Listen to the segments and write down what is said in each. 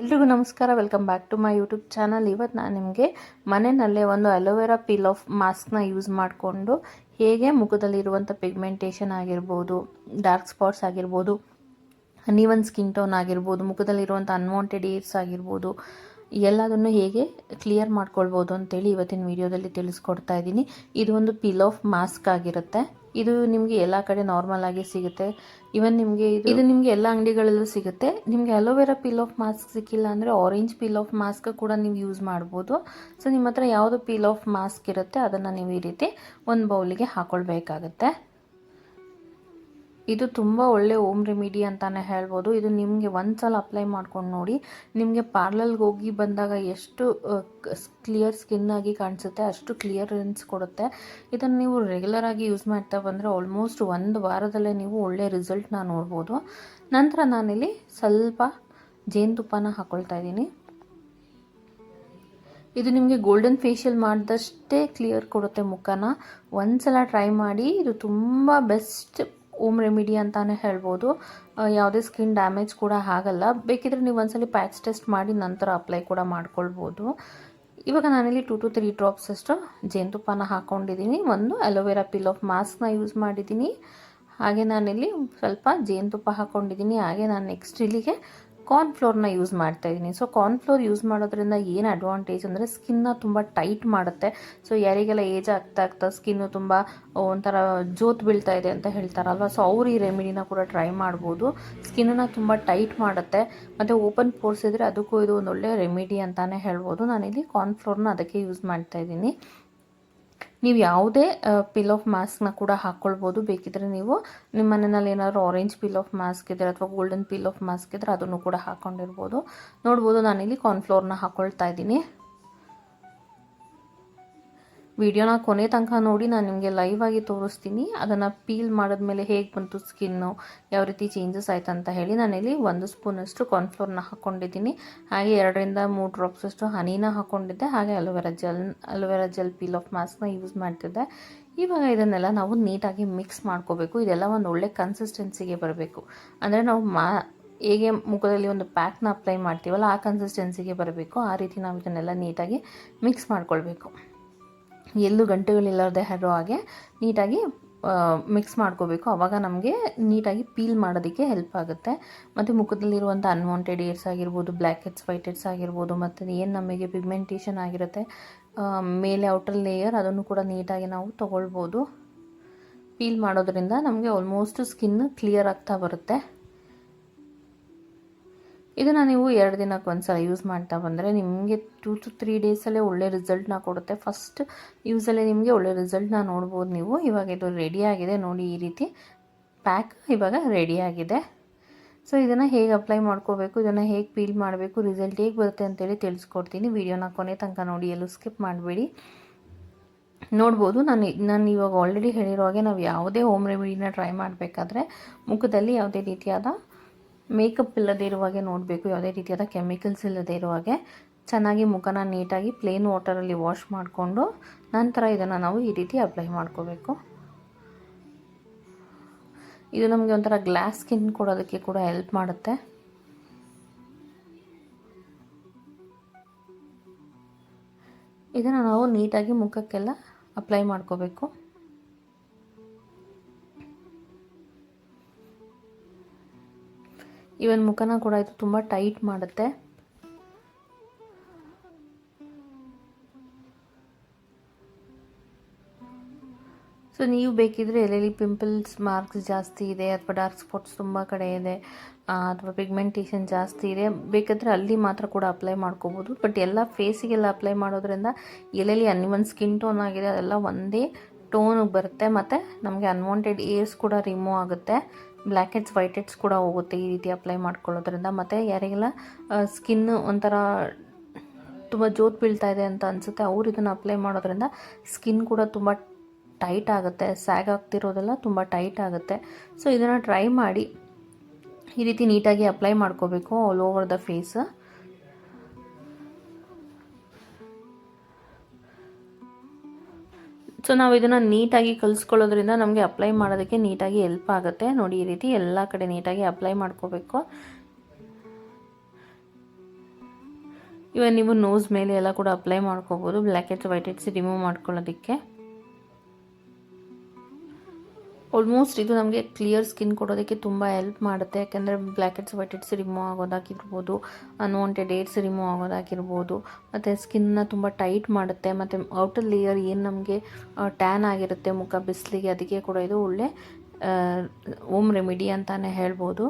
ಎಲ್ರಿಗೂ ನಮಸ್ಕಾರ, welcome back to my YouTube channel. ಇವತ್ತು ನಾನು ನಿಮಗೆ ಮನೆಯಲ್ಲೇ ಒಂದು ಅಲೋವೆರಾ ಪೀಲ್ ಆಫ್ ಮಾಸ್ಕ್ನ ಯೂಸ್ ಮಾಡಿಕೊಂಡು ಹೇಗೆ ಮುಖದಲ್ಲಿರುವಂಥ ಪಿಗ್ಮೆಂಟೇಷನ್ ಆಗಿರ್ಬೋದು, ಡಾರ್ಕ್ ಸ್ಪಾಟ್ಸ್ ಆಗಿರ್ಬೋದು, ಅನ್ಈವನ್ ಸ್ಕಿನ್ ಟೋನ್ ಆಗಿರ್ಬೋದು, ಮುಖದಲ್ಲಿರುವಂಥ ಅನ್ವಾಂಟೆಡ್ ಏರ್ಸ್ ಆಗಿರ್ಬೋದು, ಎಲ್ಲದನ್ನು ಹೇಗೆ ಕ್ಲಿಯರ್ ಮಾಡ್ಕೊಳ್ಬೋದು ಅಂತೇಳಿ ಇವತ್ತಿನ ವಿಡಿಯೋದಲ್ಲಿ ತಿಳಿಸ್ಕೊಡ್ತಾ ಇದ್ದೀನಿ. ಇದು ಒಂದು ಪೀಲ್ ಆಫ್ ಮಾಸ್ಕ್ ಆಗಿರುತ್ತೆ. ಇದು ನಿಮಗೆ ಎಲ್ಲ ಕಡೆ ನಾರ್ಮಲ್ ಆಗಿ ಸಿಗುತ್ತೆ. ಇವನ್ ನಿಮಗೆ ಇದು ನಿಮಗೆ ಎಲ್ಲ ಅಂಗಡಿಗಳಲ್ಲೂ ಸಿಗುತ್ತೆ. ನಿಮಗೆ ಅಲೋವೆರಾ ಪೀಲ್ ಆಫ್ ಮಾಸ್ಕ್ ಸಿಕ್ಕಿಲ್ಲ ಅಂದರೆ ಆರೆಂಜ್ ಪೀಲ್ ಆಫ್ ಮಾಸ್ಕ್ ಕೂಡ ನೀವು ಯೂಸ್ ಮಾಡ್ಬೋದು. ಸೊ ನಿಮ್ಮ ಹತ್ರ ಯಾವುದು ಪೀಲ್ ಆಫ್ ಮಾಸ್ಕ್ ಇರುತ್ತೆ ಅದನ್ನು ನೀವು ಈ ರೀತಿ ಒಂದು ಬೌಲಿಗೆ ಹಾಕೊಳ್ಬೇಕಾಗತ್ತೆ. ಇದು ತುಂಬ ಒಳ್ಳೆ ಹೋಮ್ ರೆಮಿಡಿ ಅಂತಲೇ ಹೇಳ್ಬೋದು. ಇದು ನಿಮಗೆ ಒಂದು ಸಲ ಅಪ್ಲೈ ಮಾಡ್ಕೊಂಡು ನೋಡಿ, ನಿಮಗೆ ಪಾರ್ಲರ್ಗೆ ಹೋಗಿ ಬಂದಾಗ ಎಷ್ಟು ಕ್ಲಿಯರ್ ಸ್ಕಿನ್ ಆಗಿ ಕಾಣಿಸುತ್ತೆ ಅಷ್ಟು ಕ್ಲಿಯರೆನ್ಸ್ ಕೊಡುತ್ತೆ. ಇದನ್ನು ನೀವು ರೆಗ್ಯುಲರಾಗಿ ಯೂಸ್ ಮಾಡ್ತಾ ಬಂದರೆ ಆಲ್ಮೋಸ್ಟ್ ಒಂದು ವಾರದಲ್ಲೇ ನೀವು ಒಳ್ಳೆ ರಿಸಲ್ಟ್ನ ನೋಡ್ಬೋದು. ನಂತರ ನಾನಿಲ್ಲಿ ಸ್ವಲ್ಪ ಜೇನುತುಪ್ಪನ ಹಾಕ್ಕೊಳ್ತಾ ಇದ್ದೀನಿ. ಇದು ನಿಮಗೆ ಗೋಲ್ಡನ್ ಫೇಶಿಯಲ್ ಮಾಡಿದಷ್ಟೇ ಕ್ಲಿಯರ್ ಕೊಡುತ್ತೆ ಮುಖನ. ಒಂದು ಸಲ ಟ್ರೈ ಮಾಡಿ. ಇದು ತುಂಬ ಬೆಸ್ಟ್ ಹೋಮ್ ರೆಮಿಡಿ ಅಂತಾನೆ ಹೇಳ್ಬೋದು. ಯಾವುದೇ ಸ್ಕಿನ್ ಡ್ಯಾಮೇಜ್ ಕೂಡ ಆಗಲ್ಲ. ಬೇಕಿದ್ರೆ ನೀವು ಒಂದ್ಸಲಿ ಪ್ಯಾಚ್ ಟೆಸ್ಟ್ ಮಾಡಿ ನಂತರ ಅಪ್ಲೈ ಕೂಡ ಮಾಡ್ಕೊಳ್ಬೋದು. ಇವಾಗ ನಾನಿಲ್ಲಿ 2 to 3 ಡ್ರಾಪ್ಸ್ ಅಷ್ಟು ಜೇನುತುಪ್ಪನ ಹಾಕ್ಕೊಂಡಿದ್ದೀನಿ. ಒಂದು ಅಲೋವೆರಾ ಪೀಲ್ ಆಫ್ ಮಾಸ್ಕ್ನ ಯೂಸ್ ಮಾಡಿದ್ದೀನಿ. ಹಾಗೆ ನಾನಿಲ್ಲಿ ಸ್ವಲ್ಪ ಜೇನುತುಪ್ಪ ಹಾಕ್ಕೊಂಡಿದ್ದೀನಿ. ಹಾಗೆ ನಾನು ನೆಕ್ಸ್ಟ್ ಇಲ್ಲಿಗೆ ಕಾರ್ನ್ಫ್ಲೋರ್ನ ಯೂಸ್ ಮಾಡ್ತಾ ಇದ್ದೀನಿ. ಸೊ ಕಾರ್ನ್ಫ್ಲೋರ್ ಯೂಸ್ ಮಾಡೋದ್ರಿಂದ ಏನು ಅಡ್ವಾಂಟೇಜ್ ಅಂದರೆ ಸ್ಕಿನ್ನ ತುಂಬ ಟೈಟ್ ಮಾಡುತ್ತೆ. ಸೊ ಯಾರಿಗೆಲ್ಲ ಏಜ್ ಆಗ್ತಾ ಸ್ಕಿನ್ನು ತುಂಬ ಒಂಥರ ಜೋತ್ ಬೀಳ್ತಾ ಇದೆ ಅಂತ ಹೇಳ್ತಾರಲ್ವ, ಸೊ ಅವ್ರು ಈ ರೆಮಿಡಿನ ಕೂಡ ಟ್ರೈ ಮಾಡ್ಬೋದು. ಸ್ಕಿನ್ನನ್ನು ತುಂಬ ಟೈಟ್ ಮಾಡುತ್ತೆ. ಮತ್ತು ಓಪನ್ ಪೋರ್ಸ್ ಇದ್ದರೆ ಅದಕ್ಕೂ ಇದು ಒಂದು ಒಳ್ಳೆ ರೆಮಿಡಿ ಅಂತಲೇ ಹೇಳ್ಬೋದು. ನಾನಿಲ್ಲಿ ಕಾರ್ನ್ಫ್ಲೋರ್ನ ಅದಕ್ಕೆ ಯೂಸ್ ಮಾಡ್ತಾ ಇದ್ದೀನಿ. ನೀವು ಯಾವುದೇ ಪೀಲ್ ಆಫ್ ಮಾಸ್ಕ್ನ ಕೂಡ ಹಾಕ್ಕೊಳ್ಬೋದು. ಬೇಕಿದ್ರೆ ನೀವು ನಿಮ್ಮ ಮನೆಯಲ್ಲಿ ಏನಾದರೂ ಆರೆಂಜ್ ಪೀಲ್ ಆಫ್ ಮಾಸ್ಕ್ ಇದ್ದರೆ ಅಥವಾ ಗೋಲ್ಡನ್ ಪೀಲ್ ಆಫ್ ಮಾಸ್ಕ್ ಇದ್ದರೆ ಅದನ್ನು ಕೂಡ ಹಾಕ್ಕೊಂಡಿರ್ಬೋದು. ನೋಡ್ಬೋದು ನಾನಿಲ್ಲಿ ಕಾರ್ನ್ಫ್ಲೋರ್ನ ಹಾಕ್ಕೊಳ್ತಾ ಇದ್ದೀನಿ. ವಿಡಿಯೋನ ಕೊನೆ ತನಕ ನೋಡಿ, ನಾನು ನಿಮಗೆ ಲೈವ್ ಆಗಿ ತೋರಿಸ್ತೀನಿ. ಅದನ್ನು ಪೀಲ್ ಮಾಡಿದ್ಮೇಲೆ ಹೇಗೆ ಬಂತು ಸ್ಕಿನ್ನು, ಯಾವ ರೀತಿ ಚೇಂಜಸ್ ಆಯ್ತು ಅಂತ ಹೇಳಿ. ನಾನಿಲ್ಲಿ 1 ಸ್ಪೂನಷ್ಟು ಕಾರ್ನ್ಫ್ಲೋರ್ನ ಹಾಕ್ಕೊಂಡಿದ್ದೀನಿ. ಹಾಗೆ 2 to 3 ಡ್ರಾಪ್ಸ್ ಅಷ್ಟು ಹನಿನ ಹಾಕ್ಕೊಂಡಿದ್ದೆ. ಹಾಗೆ ಅಲೋವೆರಾ ಜೆಲ್ ಪೀಲ್ ಆಫ್ ಮಾಸ್ಕ್ನ ಯೂಸ್ ಮಾಡ್ತಿದ್ದೆ. ಇವಾಗ ಇದನ್ನೆಲ್ಲ ನಾವು ನೀಟಾಗಿ ಮಿಕ್ಸ್ ಮಾಡ್ಕೋಬೇಕು. ಇದೆಲ್ಲ ಒಂದು ಒಳ್ಳೆ ಕನ್ಸಿಸ್ಟೆನ್ಸಿಗೆ ಬರಬೇಕು. ಅಂದರೆ ನಾವು ಹೇಗೆ ಮುಖದಲ್ಲಿ ಒಂದು ಪ್ಯಾಕ್ನ ಅಪ್ಲೈ ಮಾಡ್ತೀವಲ್ಲ ಆ ಕನ್ಸಿಸ್ಟೆನ್ಸಿಗೆ ಬರಬೇಕು. ಆ ರೀತಿ ನಾವು ಇದನ್ನೆಲ್ಲ ನೀಟಾಗಿ ಮಿಕ್ಸ್ ಮಾಡ್ಕೊಳ್ಬೇಕು. ಎಲ್ಲೂ ಗಂಟೆಗಳಿಲ್ಲದೆ ಇರೋ ಹಾಗೆ ನೀಟಾಗಿ ಮಿಕ್ಸ್ ಮಾಡ್ಕೋಬೇಕು. ಆವಾಗ ನಮಗೆ ನೀಟಾಗಿ ಪೀಲ್ ಮಾಡೋದಕ್ಕೆ ಹೆಲ್ಪ್ ಆಗುತ್ತೆ. ಮತ್ತು ಮುಖದಲ್ಲಿರುವಂಥ ಅನ್ವಾಂಟೆಡ್ ಏರ್ಸ್ ಆಗಿರ್ಬೋದು, ಬ್ಲ್ಯಾಕ್ ಹೆಡ್ಸ್, ವೈಟ್ ಹೆಡ್ಸ್ ಆಗಿರ್ಬೋದು, ಮತ್ತು ಏನು ನಮಗೆ ಪಿಗ್ಮೆಂಟೇಷನ್ ಆಗಿರುತ್ತೆ ಮೇಲೆ ಔಟರ್ ಲೇಯರ್, ಅದನ್ನು ಕೂಡ ನೀಟಾಗಿ ನಾವು ತೊಗೊಳ್ಬೋದು. ಪೀಲ್ ಮಾಡೋದ್ರಿಂದ ನಮಗೆ ಆಲ್ಮೋಸ್ಟ್ ಸ್ಕಿನ್ ಕ್ಲಿಯರ್ ಆಗ್ತಾ ಬರುತ್ತೆ. ಇದನ್ನು ನೀವು 2 ದಿನಕ್ಕೆ ಒಂದು ಸಲ ಯೂಸ್ ಮಾಡ್ತಾ ಬಂದರೆ ನಿಮಗೆ 2 to 3 ಡೇಸಲ್ಲೇ ಒಳ್ಳೆ ರಿಸಲ್ಟ್ನ ಕೊಡುತ್ತೆ. ಫಸ್ಟ್ ಯೂಸಲ್ಲೇ ನಿಮಗೆ ಒಳ್ಳೆ ರಿಸಲ್ಟ್ನ ನೋಡ್ಬೋದು ನೀವು. ಇವಾಗ ಇದು ರೆಡಿಯಾಗಿದೆ ನೋಡಿ, ಈ ರೀತಿ ಪ್ಯಾಕ್ ಇವಾಗ ರೆಡಿಯಾಗಿದೆ. ಸೊ ಇದನ್ನು ಹೇಗೆ ಅಪ್ಲೈ ಮಾಡ್ಕೋಬೇಕು, ಇದನ್ನು ಹೇಗೆ ಪೀಲ್ ಮಾಡಬೇಕು, ರಿಸಲ್ಟ್ ಹೇಗೆ ಬರುತ್ತೆ ಅಂತೇಳಿ ತಿಳಿಸ್ಕೊಡ್ತೀನಿ. ವಿಡಿಯೋನ ಕೊನೆ ತನಕ ನೋಡಿ, ಎಲ್ಲೂ ಸ್ಕಿಪ್ ಮಾಡಬೇಡಿ. ನೋಡ್ಬೋದು ನಾನು ಇವಾಗ ಆಲ್ರೆಡಿ ಹೇಳಿರೋ ಹಾಗೆ ನಾವು ಯಾವುದೇ ಹೋಮ್ ರೆಮಿಡಿನ ಟ್ರೈ ಮಾಡಬೇಕಾದ್ರೆ ಮುಖದಲ್ಲಿ ಯಾವುದೇ ರೀತಿಯಾದ ಮೇಕಪ್ ಇಲ್ಲದೆ ಇರುವಾಗೆ ನೋಡಬೇಕು. ಯಾವುದೇ ರೀತಿಯಾದ ಕೆಮಿಕಲ್ಸ್ ಇಲ್ಲದೆ ಇರುವಾಗೆ ಚೆನ್ನಾಗಿ ಮುಖನ ನೀಟಾಗಿ ಪ್ಲೇನ್ ವಾಟರಲ್ಲಿ ವಾಶ್ ಮಾಡಿಕೊಂಡು ನಂತರ ಇದನ್ನು ನಾವು ಈ ರೀತಿ ಅಪ್ಲೈ ಮಾಡ್ಕೋಬೇಕು. ಇದು ನಮಗೆ ಒಂಥರ ಗ್ಲಾಸ್ ಸ್ಕಿನ್ ಕೊಡೋದಕ್ಕೆ ಕೂಡ ಹೆಲ್ಪ್ ಮಾಡುತ್ತೆ. ಇದನ್ನು ನಾವು ನೀಟಾಗಿ ಮುಖಕ್ಕೆಲ್ಲ ಅಪ್ಲೈ ಮಾಡ್ಕೋಬೇಕು. ಇವನ್ ಮುಖನ ಕೂಡ ಇದು ತುಂಬ ಟೈಟ್ ಮಾಡುತ್ತೆ. ಸೊ ನೀವು ಬೇಕಿದ್ರೆ ಎಲ್ಲೆಲ್ಲಿ ಪಿಂಪಲ್ಸ್ ಮಾರ್ಕ್ಸ್ ಜಾಸ್ತಿ ಇದೆ ಅಥವಾ ಡಾರ್ಕ್ ಸ್ಪಾಟ್ಸ್ ತುಂಬ ಕಡೆ ಇದೆ ಅಥವಾ ಪಿಗ್ಮೆಂಟೇಷನ್ ಜಾಸ್ತಿ ಇದೆ, ಬೇಕಾದರೆ ಅಲ್ಲಿ ಮಾತ್ರ ಕೂಡ ಅಪ್ಲೈ ಮಾಡ್ಕೋಬೋದು. ಬಟ್ ಎಲ್ಲ ಫೇಸಿಗೆಲ್ಲ ಅಪ್ಲೈ ಮಾಡೋದ್ರಿಂದ ಎಲ್ಲೆಲ್ಲಿ ಅನ್ಈವನ್ ಸ್ಕಿನ್ ಟೋನ್ ಆಗಿದೆ ಅದೆಲ್ಲ ಒಂದೇ ಟೋನಿಗೆ ಬರುತ್ತೆ. ಮತ್ತು ನಮಗೆ ಅನ್ವಾಂಟೆಡ್ ಏರ್ಸ್ ಕೂಡ ರಿಮೂವ್ ಆಗುತ್ತೆ. ಬ್ಲ್ಯಾಕ್ ಹೆಡ್ಸ್, ವೈಟ್ ಹೆಡ್ಸ್ ಕೂಡ ಹೋಗುತ್ತೆ ಈ ರೀತಿ ಅಪ್ಲೈ ಮಾಡ್ಕೊಳ್ಳೋದ್ರಿಂದ. ಮತ್ತು ಯಾರಿಗೆಲ್ಲ ಸ್ಕಿನ್ ಒಂಥರ ತುಂಬ ಜೋತ್ ಬೀಳ್ತಾ ಇದೆ ಅಂತ ಅನಿಸುತ್ತೆ ಅವ್ರು ಇದನ್ನು ಅಪ್ಲೈ ಮಾಡೋದ್ರಿಂದ ಸ್ಕಿನ್ ಕೂಡ ತುಂಬ ಟೈಟ್ ಆಗುತ್ತೆ. ಸ್ಯಾಗ್ ಆಗ್ತಿರೋದೆಲ್ಲ ತುಂಬ ಟೈಟ್ ಆಗುತ್ತೆ. ಸೊ ಇದನ್ನು ಟ್ರೈ ಮಾಡಿ ಈ ರೀತಿ ನೀಟಾಗಿ ಅಪ್ಲೈ ಮಾಡ್ಕೋಬೇಕು all over the face. So ನಾವು ಇದನ್ನು ನೀಟಾಗಿ ಕಲಿಸ್ಕೊಳ್ಳೋದ್ರಿಂದ ನಮಗೆ ಅಪ್ಲೈ ಮಾಡೋದಕ್ಕೆ ನೀಟಾಗಿ ಹೆಲ್ಪ್ ಆಗುತ್ತೆ. ನೋಡಿ ಈ ರೀತಿ ಎಲ್ಲ ಕಡೆ ನೀಟಾಗಿ ಅಪ್ಲೈ ಮಾಡ್ಕೋಬೇಕು. ಇವನ್ ನೀವು ನೋಸ್ ಮೇಲೆ ಎಲ್ಲ ಕೂಡ ಅಪ್ಲೈ ಮಾಡ್ಕೋಬೋದು blackheads whiteheads remove ಮಾಡ್ಕೊಳ್ಳೋದಕ್ಕೆ. ಆಲ್ಮೋಸ್ಟ್ ಇದು ನಮಗೆ ಕ್ಲಿಯರ್ ಸ್ಕಿನ್ ಕೊಡೋದಕ್ಕೆ ತುಂಬ ಹೆಲ್ಪ್ ಮಾಡುತ್ತೆ. ಯಾಕೆಂದರೆ blackheads whiteheads remove ಆಗೋದಾಗಿರ್ಬೋದು, ಅನ್ವಾಂಟೆಡ್ ಏರ್ಸ್ ರಿಮೂವ್ ಆಗೋದಾಗಿರ್ಬೋದು, ಮತ್ತು ಸ್ಕಿನ್ನ ತುಂಬ ಟೈಟ್ ಮಾಡುತ್ತೆ. ಮತ್ತು ಔಟರ್ ಲೇಯರ್ ಏನು ನಮಗೆ ಟ್ಯಾನ್ ಆಗಿರುತ್ತೆ ಮುಖ ಬಿಸಿಲಿಗೆ, ಅದಕ್ಕೆ ಕೂಡ ಇದು ಒಳ್ಳೆ ಹೋಮ್ ರೆಮಿಡಿ ಅಂತಲೇ ಹೇಳ್ಬೋದು.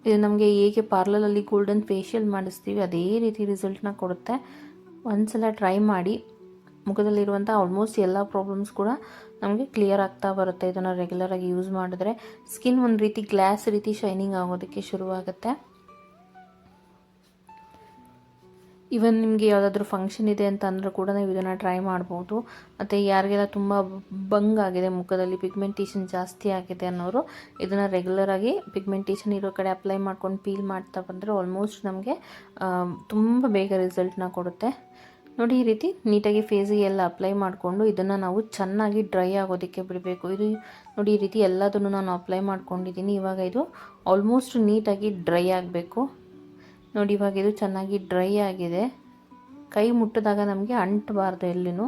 ಇದು ನಮಗೆ ಹೇಗೆ ಪಾರ್ಲರಲ್ಲಿ ಗೋಲ್ಡನ್ ಫೇಶಿಯಲ್ ಮಾಡಿಸ್ತೀವಿ ಅದೇ ರೀತಿ ರಿಸಲ್ಟ್ನ ಕೊಡುತ್ತೆ. ಒಂದ್ಸಲ ಟ್ರೈ ಮಾಡಿ. ಮುಖದಲ್ಲಿರುವಂಥ ಆಲ್ಮೋಸ್ಟ್ ಎಲ್ಲ ಪ್ರಾಬ್ಲಮ್ಸ್ ಕೂಡ ನಮಗೆ ಕ್ಲಿಯರ್ ಆಗ್ತಾ ಬರುತ್ತೆ. ಇದನ್ನು ರೆಗ್ಯುಲರಾಗಿ ಯೂಸ್ ಮಾಡಿದ್ರೆ ಸ್ಕಿನ್ ಒಂದು ರೀತಿ ಗ್ಲಾಸ್ ರೀತಿ ಶೈನಿಂಗ್ ಆಗೋದಕ್ಕೆ ಶುರುವಾಗುತ್ತೆ. ಇವನ್ ನಿಮಗೆ ಯಾವುದಾದ್ರೂ ಫಂಕ್ಷನ್ ಇದೆ ಅಂತ ಅಂದರೂ ಕೂಡ ನೀವು ಇದನ್ನು ಟ್ರೈ ಮಾಡ್ಬೋದು. ಮತ್ತು ಯಾರಿಗೆಲ್ಲ ತುಂಬ ಬಂಗಾಗಿದೆ ಮುಖದಲ್ಲಿ, ಪಿಗ್ಮೆಂಟೇಷನ್ ಜಾಸ್ತಿ ಆಗಿದೆ ಅನ್ನೋರು ಇದನ್ನು ರೆಗ್ಯುಲರಾಗಿ ಪಿಗ್ಮೆಂಟೇಷನ್ ಇರೋ ಕಡೆ ಅಪ್ಲೈ ಮಾಡ್ಕೊಂಡು ಪೀಲ್ ಮಾಡ್ತಾ ಬಂದರೆ ಆಲ್ಮೋಸ್ಟ್ ನಮಗೆ ತುಂಬ ಬೇಗ ರಿಸಲ್ಟ್ನ ಕೊಡುತ್ತೆ. ನೋಡಿ, ಈ ರೀತಿ ನೀಟಾಗಿ ಫೇಸಿಗೆ ಎಲ್ಲ ಅಪ್ಲೈ ಮಾಡಿಕೊಂಡು ಇದನ್ನು ನಾವು ಚೆನ್ನಾಗಿ ಡ್ರೈ ಆಗೋದಕ್ಕೆ ಬಿಡಬೇಕು. ಇದು ನೋಡಿ, ಈ ರೀತಿ ಎಲ್ಲದನ್ನು ನಾನು ಅಪ್ಲೈ ಮಾಡ್ಕೊಂಡಿದ್ದೀನಿ. ಇವಾಗ ಇದು ಆಲ್ಮೋಸ್ಟ್ ನೀಟಾಗಿ ಡ್ರೈ ಆಗಬೇಕು. ನೋಡಿ, ಇವಾಗ ಇದು ಚೆನ್ನಾಗಿ ಡ್ರೈ ಆಗಿದೆ. ಕೈ ಮುಟ್ಟಿದಾಗ ನಮಗೆ ಅಂಟಬಾರ್ದು ಎಲ್ಲಿನೂ,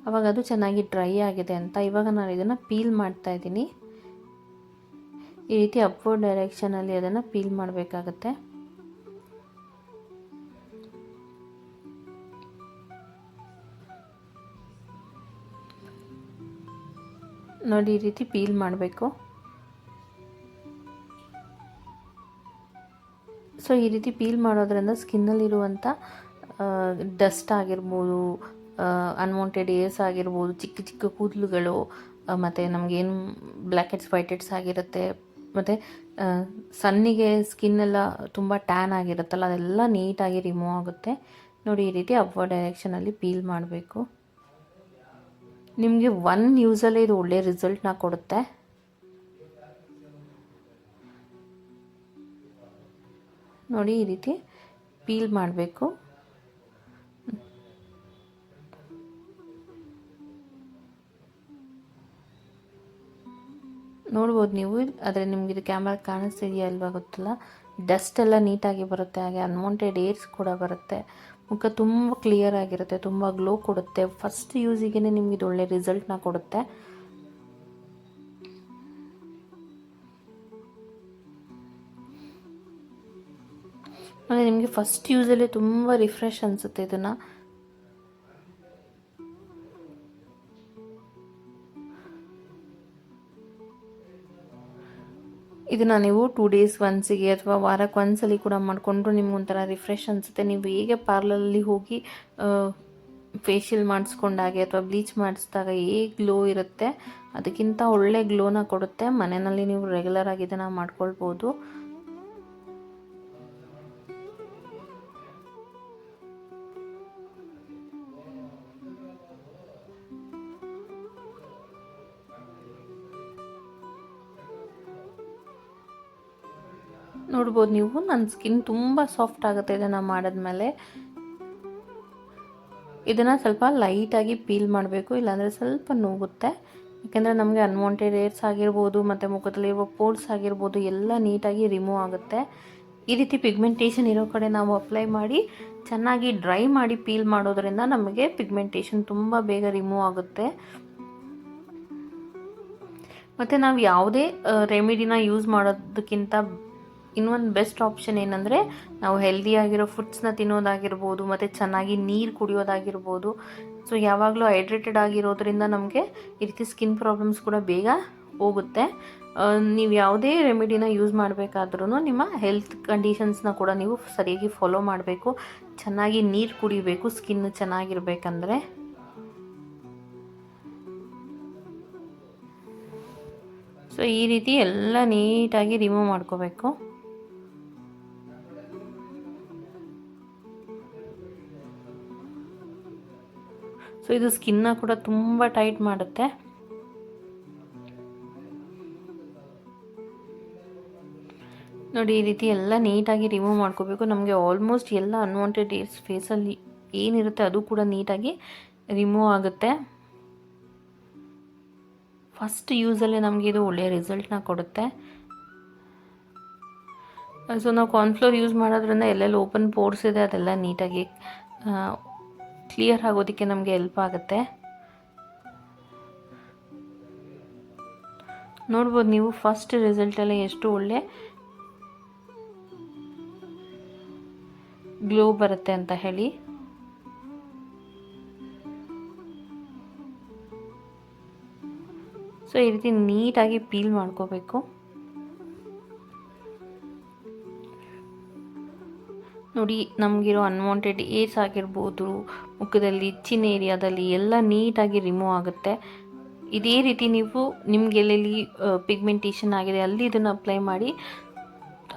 ಅವಾಗ ಅದು ಚೆನ್ನಾಗಿ ಡ್ರೈ ಆಗಿದೆ ಅಂತ. ಇವಾಗ ನಾನು ಇದನ್ನು ಪೀಲ್ ಮಾಡ್ತಾ ಇದ್ದೀನಿ. ಈ ರೀತಿ ಅಪ್ವರ್ಡ್ ಡೈರೆಕ್ಷನಲ್ಲಿ ಅದನ್ನು ಪೀಲ್ ಮಾಡಬೇಕಾಗತ್ತೆ. ನೋಡಿ, ಈ ರೀತಿ ಪೀಲ್ ಮಾಡಬೇಕು. ಸೊ ಈ ರೀತಿ ಪೀಲ್ ಮಾಡೋದ್ರಿಂದ ಸ್ಕಿನ್ನಲ್ಲಿರುವಂಥ ಡಸ್ಟ್ ಆಗಿರ್ಬೋದು, ಅನ್ವಾಂಟೆಡ್ ಏರ್ಸ್ ಆಗಿರ್ಬೋದು, ಚಿಕ್ಕ ಚಿಕ್ಕ ಕೂದಲುಗಳು, ಮತ್ತು ನಮಗೇನು ಬ್ಲ್ಯಾಕ್ ಹೆಡ್ಸ್ ವೈಟ್ ಹೆಡ್ಸ್ ಆಗಿರುತ್ತೆ, ಮತ್ತು ಸನ್ನಿಗೆ ಸ್ಕಿನ್ನೆಲ್ಲ ತುಂಬ ಟ್ಯಾನ್ ಆಗಿರುತ್ತಲ್ಲ ಅದೆಲ್ಲ ನೀಟಾಗಿ ರಿಮೂವ್ ಆಗುತ್ತೆ. ನೋಡಿ, ಈ ರೀತಿ ಅಪ್ವರ್ಡ್ ಡೈರೆಕ್ಷನಲ್ಲಿ ಪೀಲ್ ಮಾಡಬೇಕು. ನಿಮಗೆ ಒನ್ ಯೂಸಲ್ಲೇ ಇದು ಒಳ್ಳೆಯ ರಿಸಲ್ಟ್ನ ಕೊಡುತ್ತೆ. ನೋಡಿ, ಈ ರೀತಿ ಪೀಲ್ ಮಾಡಬೇಕು. ನೋಡ್ಬೋದು ನೀವು, ಆದರೆ ನಿಮ್ಗೆ ಇದು ಕ್ಯಾಮ್ರಾ ಕಾಣಿಸ್ತಿದೆಯಾ ಅಲ್ವಾ ಗೊತ್ತಿಲ್ಲ. ಡಸ್ಟ್ ಎಲ್ಲ ನೀಟಾಗಿ ಬರುತ್ತೆ, ಹಾಗೆ ಅನ್ವಾಂಟೆಡ್ ಏರ್ಸ್ ಕೂಡ ಬರುತ್ತೆ. ಮುಖ ತುಂಬ ಕ್ಲಿಯರ್ ಆಗಿರುತ್ತೆ, ತುಂಬ ಗ್ಲೋ ಕೊಡುತ್ತೆ. ಫಸ್ಟ್ ಯೂಸಿಗೆ ನಿಮ್ಗೆ ಇದು ಒಳ್ಳೆ ರಿಸಲ್ಟ್ನ ಕೊಡುತ್ತೆ. ಅಂದರೆ ನಿಮಗೆ ಫಸ್ಟ್ ಯೂಸಲ್ಲಿ ತುಂಬ ರಿಫ್ರೆಶ್ ಅನಿಸುತ್ತೆ. ಇದನ್ನು ನೀವು 2 ಡೇಸ್ ಒನ್ಸಿಗೆ ಅಥವಾ ವಾರಕ್ಕೆ ಒಂದ್ಸಲಿ ಕೂಡ ಮಾಡಿಕೊಂಡ್ರು ನಿಮ್ಗೊಂಥರ ರಿಫ್ರೆಶ್ ಅನಿಸುತ್ತೆ. ನೀವು ಹೇಗೆ ಪಾರ್ಲರಲ್ಲಿ ಹೋಗಿ ಫೇಶಿಯಲ್ ಮಾಡಿಸ್ಕೊಂಡಾಗೆ ಅಥವಾ ಬ್ಲೀಚ್ ಮಾಡಿಸಿದಾಗ ಹೇಗೆ ಗ್ಲೋ ಇರುತ್ತೆ ಅದಕ್ಕಿಂತ ಒಳ್ಳೆ ಗ್ಲೋನ ಕೊಡುತ್ತೆ. ಮನೆಯಲ್ಲಿ ನೀವು ರೆಗ್ಯುಲರಾಗಿ ಇದನ್ನು ಮಾಡ್ಕೊಳ್ಬೋದು. ನೋಡ್ಬೋದು ನೀವು, ನನ್ನ ಸ್ಕಿನ್ ತುಂಬ ಸಾಫ್ಟ್ ಆಗುತ್ತೆ ಇದನ್ನು ಮಾಡಿದ್ಮೇಲೆ. ಇದನ್ನು ಸ್ವಲ್ಪ ಲೈಟಾಗಿ ಪೀಲ್ ಮಾಡಬೇಕು, ಇಲ್ಲಾಂದರೆ ಸ್ವಲ್ಪ ನೋವುತ್ತೆ. ಯಾಕೆಂದರೆ ನಮಗೆ ಅನ್ವಾಂಟೆಡ್ ಏರ್ಸ್ ಆಗಿರ್ಬೋದು ಮತ್ತು ಮುಖದಲ್ಲಿರುವ ಪೋರ್ಸ್ ಆಗಿರ್ಬೋದು ಎಲ್ಲ ನೀಟಾಗಿ ರಿಮೂವ್ ಆಗುತ್ತೆ. ಈ ರೀತಿ ಪಿಗ್ಮೆಂಟೇಷನ್ ಇರೋ ಕಡೆ ನಾವು ಅಪ್ಲೈ ಮಾಡಿ ಚೆನ್ನಾಗಿ ಡ್ರೈ ಮಾಡಿ ಪೀಲ್ ಮಾಡೋದ್ರಿಂದ ನಮಗೆ ಪಿಗ್ಮೆಂಟೇಷನ್ ತುಂಬ ಬೇಗ ರಿಮೂವ್ ಆಗುತ್ತೆ. ಮತ್ತು ನಾವು ಯಾವುದೇ ರೆಮಿಡಿನ ಯೂಸ್ ಮಾಡೋದಕ್ಕಿಂತ ಇನ್ನೊಂದು ಬೆಸ್ಟ್ ಆಪ್ಷನ್ ಏನಂದರೆ ನಾವು ಹೆಲ್ದಿಯಾಗಿರೋ ಫುಡ್ಸ್ನ ತಿನ್ನೋದಾಗಿರ್ಬೋದು ಮತ್ತು ಚೆನ್ನಾಗಿ ನೀರು ಕುಡಿಯೋದಾಗಿರ್ಬೋದು. ಸೊ ಯಾವಾಗಲೂ ಹೈಡ್ರೇಟೆಡ್ ಆಗಿರೋದ್ರಿಂದ ನಮಗೆ ಈ ರೀತಿ ಸ್ಕಿನ್ ಪ್ರಾಬ್ಲಮ್ಸ್ ಕೂಡ ಬೇಗ ಹೋಗುತ್ತೆ. ನೀವು ಯಾವುದೇ ರೆಮಿಡಿನ ಯೂಸ್ ಮಾಡಬೇಕಾದ್ರೂ ನಿಮ್ಮ ಹೆಲ್ತ್ ಕಂಡೀಷನ್ಸ್ನ ಕೂಡ ನೀವು ಸರಿಯಾಗಿ ಫಾಲೋ ಮಾಡಬೇಕು. ಚೆನ್ನಾಗಿ ನೀರು ಕುಡಿಬೇಕು ಸ್ಕಿನ್ ಚೆನ್ನಾಗಿರ್ಬೇಕಂದ್ರೆ. ಸೊ ಈ ರೀತಿ ಎಲ್ಲ ನೀಟಾಗಿ ರಿಮೂವ್ ಮಾಡ್ಕೋಬೇಕು. ಸೊ ಇದು ಸ್ಕಿನ್ನ ಕೂಡ ತುಂಬ ಟೈಟ್ ಮಾಡುತ್ತೆ. ನೋಡಿ, ಈ ರೀತಿ ಎಲ್ಲ ನೀಟಾಗಿ ರಿಮೂವ್ ಮಾಡ್ಕೋಬೇಕು. ನಮಗೆ ಆಲ್ಮೋಸ್ಟ್ ಎಲ್ಲ ಅನ್ವಾಂಟೆಡ್ ಏರ್ಸ್ ಫೇಸಲ್ಲಿ ಏನಿರುತ್ತೆ ಅದು ಕೂಡ ನೀಟಾಗಿ ರಿಮೂವ್ ಆಗುತ್ತೆ. ಫಸ್ಟ್ ಯೂಸಲ್ಲೇ ನಮಗೆ ಇದು ಒಳ್ಳೆಯ ರಿಸಲ್ಟ್ನ ಕೊಡುತ್ತೆ. ಸೊ ನಾವು ಕಾರ್ನ್ಫ್ಲೋರ್ ಯೂಸ್ ಮಾಡೋದ್ರಿಂದ ಎಲ್ಲೆಲ್ಲಿ ಓಪನ್ ಪೋರ್ಸ್ ಇದೆ ಅದೆಲ್ಲ ನೀಟಾಗಿ ಕ್ಲಿಯರ್ ಆಗೋದಕ್ಕೆ ನಮಗೆ ಹೆಲ್ಪ್ ಆಗುತ್ತೆ. ನೋಡ್ಬೋದು ನೀವು ಫಸ್ಟ್ ರಿಸಲ್ಟಲ್ಲೇ ಎಷ್ಟು ಒಳ್ಳೆ ಗ್ಲೋ ಬರುತ್ತೆ ಅಂತ ಹೇಳಿ. ಸೊ ಈ ರೀತಿ ನೀಟಾಗಿ ಪೀಲ್ ಮಾಡ್ಕೋಬೇಕು. ನೋಡಿ ನಮಗಿರೋ ಅನ್ವಾಂಟೆಡ್ ಏರ್ಸ್ ಆಗಿರ್ಬೋದು, ಮುಖದಲ್ಲಿ ಚಿನ್ ಏರಿಯಾದಲ್ಲಿ ಎಲ್ಲ ನೀಟಾಗಿ ರಿಮೂವ್ ಆಗುತ್ತೆ. ಇದೇ ರೀತಿ ನೀವು ನಿಮ್ಗೆ ಎಲ್ಲೆಲ್ಲಿ ಪಿಗ್ಮೆಂಟೇಷನ್ ಆಗಿದೆ ಅಲ್ಲಿ ಇದನ್ನು ಅಪ್ಲೈ ಮಾಡಿ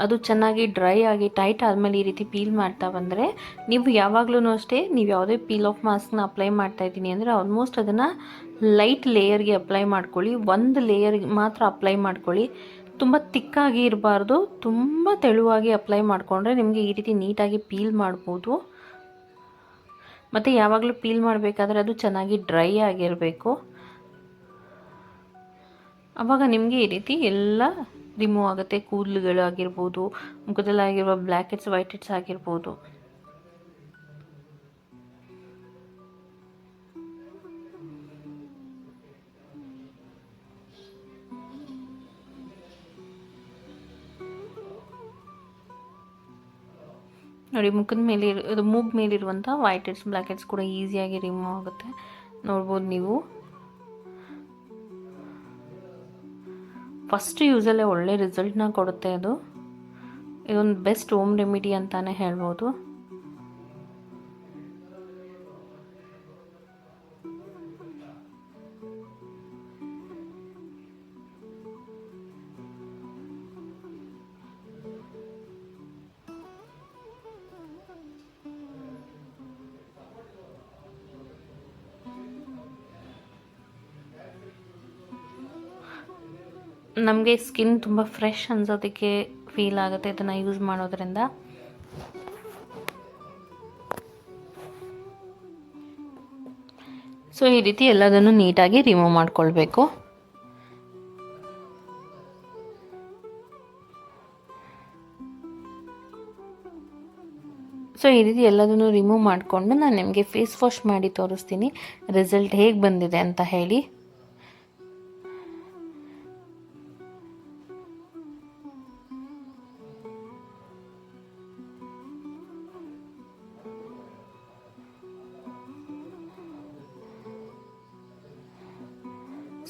ಅದು ಚೆನ್ನಾಗಿ ಡ್ರೈ ಆಗಿ ಟೈಟ್ ಆದಮೇಲೆ ಈ ರೀತಿ ಪೀಲ್ ಮಾಡ್ತಾ ಬಂದರೆ, ನೀವು ಯಾವಾಗಲೂ ಅಷ್ಟೇ ನೀವು ಯಾವುದೇ ಪೀಲ್ ಆಫ್ ಮಾಸ್ಕ್ನ ಅಪ್ಲೈ ಮಾಡ್ತಾಯಿದ್ದೀನಿ ಅಂದರೆ ಆಲ್ಮೋಸ್ಟ್ ಅದನ್ನು ಲೈಟ್ ಲೇಯರ್ಗೆ ಅಪ್ಲೈ ಮಾಡ್ಕೊಳ್ಳಿ. ಒಂದು ಲೇಯರ್ಗೆ ಮಾತ್ರ ಅಪ್ಲೈ ಮಾಡ್ಕೊಳ್ಳಿ. ತುಂಬ ತಿಕ್ಕಾಗಿ ಇರಬಾರ್ದು, ತುಂಬ ತೆಳುವಾಗಿ ಅಪ್ಲೈ ಮಾಡಿಕೊಂಡ್ರೆ ನಿಮಗೆ ಈ ರೀತಿ ನೀಟಾಗಿ ಪೀಲ್ ಮಾಡ್ಬೋದು. ಮತ್ತು ಯಾವಾಗಲೂ ಪೀಲ್ ಮಾಡಬೇಕಾದ್ರೆ ಅದು ಚೆನ್ನಾಗಿ ಡ್ರೈ ಆಗಿರಬೇಕು. ಆವಾಗ ನಿಮಗೆ ಈ ರೀತಿ ಎಲ್ಲ ರಿಮೂವ್ ಆಗುತ್ತೆ. ಕೂದಲುಗಳಾಗಿರ್ಬೋದು, ಮುಖದಲ್ಲಾಗಿರುವ ಬ್ಲ್ಯಾಕ್ ಹೆಡ್ಸ್ ವೈಟ್ ಹೆಡ್ಸ್ ಆಗಿರ್ಬೋದು. ನೋಡಿ ಮುಖದ ಮೇಲೆ ಮೂಗ್ ಮೇಲಿರುವಂಥ ವೈಟ್ ಹೆಡ್ಸ್ ಬ್ಲ್ಯಾಕ್ ಹೆಡ್ಸ್ ಕೂಡ ಈಸಿಯಾಗಿ ರಿಮೂವ್ ಆಗುತ್ತೆ. ನೋಡ್ಬೋದು ನೀವು ಫಸ್ಟ್ ಯೂಸಲ್ಲೇ ಒಳ್ಳೆ ರಿಸಲ್ಟ್ನ ಕೊಡುತ್ತೆ. ಇದೊಂದು ಬೆಸ್ಟ್ ಹೋಮ್ ರೆಮಿಡಿ ಅಂತಲೇ ಹೇಳ್ಬೋದು. ನಮಗೆ ಸ್ಕಿನ್ ತುಂಬ ಫ್ರೆಶ್ ಅನ್ಸೋದಕ್ಕೆ ಫೀಲ್ ಆಗುತ್ತೆ ಇದನ್ನು ಯೂಸ್ ಮಾಡೋದ್ರಿಂದ. ಸೊ ಈ ರೀತಿ ಎಲ್ಲದನ್ನು ನೀಟಾಗಿ ರಿಮೂವ್ ಮಾಡ್ಕೊಳ್ಬೇಕು. ಸೊ ಈ ರೀತಿ ಎಲ್ಲದನ್ನು ರಿಮೂವ್ ಮಾಡಿಕೊಂಡು ನಾನು ನಿಮಗೆ ಫೇಸ್ ವಾಶ್ ಮಾಡಿ ತೋರಿಸ್ತೀನಿ ರಿಸಲ್ಟ್ ಹೇಗೆ ಬಂದಿದೆ ಅಂತ ಹೇಳಿ.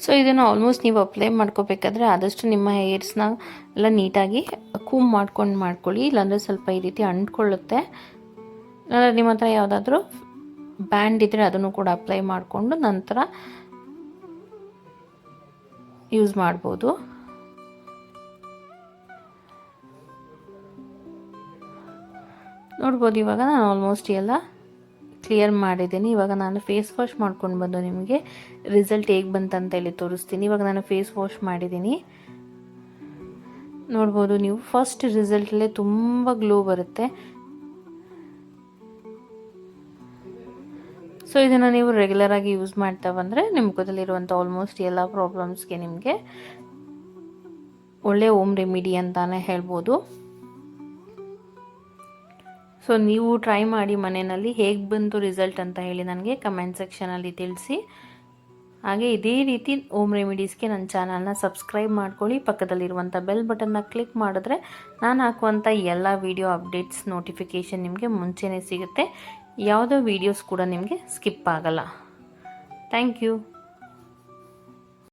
ಸೊ ಇದನ್ನು ಆಲ್ಮೋಸ್ಟ್ ನೀವು ಅಪ್ಲೈ ಮಾಡ್ಕೋಬೇಕಾದ್ರೆ ಆದಷ್ಟು ನಿಮ್ಮ ಹೇರ್ಸ್ನ ಎಲ್ಲ ನೀಟಾಗಿ ಕೂಮ್ ಮಾಡ್ಕೊಳ್ಳಿ. ಇಲ್ಲಾಂದರೆ ಸ್ವಲ್ಪ ಈ ರೀತಿ ಅಂಟ್ಕೊಳ್ಳುತ್ತೆ. ಇಲ್ಲಾಂದರೆ ನಿಮ್ಮ ಹತ್ರ ಯಾವುದಾದ್ರೂ ಬ್ಯಾಂಡ್ ಇದ್ದರೆ ಅದನ್ನು ಕೂಡ ಅಪ್ಲೈ ಮಾಡಿಕೊಂಡು ನಂತರ ಯೂಸ್ ಮಾಡ್ಬೋದು. ನೋಡ್ಬೋದು ಇವಾಗ ನಾನು ಆಲ್ಮೋಸ್ಟ್ ಎಲ್ಲ ಕ್ಲಿಯರ್ ಮಾಡಿದ್ದೀನಿ. ಇವಾಗ ನಾನು ಫೇಸ್ ವಾಶ್ ಮಾಡ್ಕೊಂಡು ಬಂದು ನಿಮಗೆ ರಿಸಲ್ಟ್ ಹೇಗೆ ಬಂತಂತ ಹೇಳಿ ತೋರಿಸ್ತೀನಿ. ಇವಾಗ ನಾನು ಫೇಸ್ ವಾಶ್ ಮಾಡಿದ್ದೀನಿ. ನೋಡ್ಬೋದು ನೀವು ಫಸ್ಟ್ ರಿಸಲ್ಟಲ್ಲೇ ತುಂಬ ಗ್ಲೋ ಬರುತ್ತೆ. ಸೊ ಇದನ್ನು ನೀವು ರೆಗ್ಯುಲರಾಗಿ ಯೂಸ್ ಮಾಡ್ತಾ ಬಂದರೆ ನಿಮ್ಮ ಮುಖದಲ್ಲಿರುವಂಥ ಆಲ್ಮೋಸ್ಟ್ ಎಲ್ಲ ಪ್ರಾಬ್ಲಮ್ಸ್ಗೆ ನಿಮಗೆ ಒಳ್ಳೆ ಹೋಮ್ ರೆಮಿಡಿ ಅಂತಲೇ ಹೇಳ್ಬೋದು. ಸೊ ನೀವು ಟ್ರೈ ಮಾಡಿ ಮನೆಯಲ್ಲಿ ಹೇಗೆ ಬಂತು ರಿಸಲ್ಟ್ ಅಂತ ಹೇಳಿ ನನಗೆ ಕಮೆಂಟ್ ಸೆಕ್ಷನಲ್ಲಿ ತಿಳಿಸಿ. ಹಾಗೆ ಇದೇ ರೀತಿ ಹೋಮ್ ರೆಮಿಡೀಸ್ಗೆ ನನ್ನ ಚಾನಲ್ನ ಸಬ್ಸ್ಕ್ರೈಬ್ ಮಾಡ್ಕೊಳ್ಳಿ. ಪಕ್ಕದಲ್ಲಿರುವಂಥ ಬೆಲ್ ಬಟನ್ನ ಕ್ಲಿಕ್ ಮಾಡಿದ್ರೆ ನಾನು ಹಾಕುವಂಥ ಎಲ್ಲ ವೀಡಿಯೋ ಅಪ್ಡೇಟ್ಸ್ ನೋಟಿಫಿಕೇಷನ್ ನಿಮಗೆ ಮುಂಚೆನೇ ಸಿಗುತ್ತೆ. ಯಾವುದೋ ವೀಡಿಯೋಸ್ ಕೂಡ ನಿಮಗೆ ಸ್ಕಿಪ್ ಆಗಲ್ಲ. Thank you.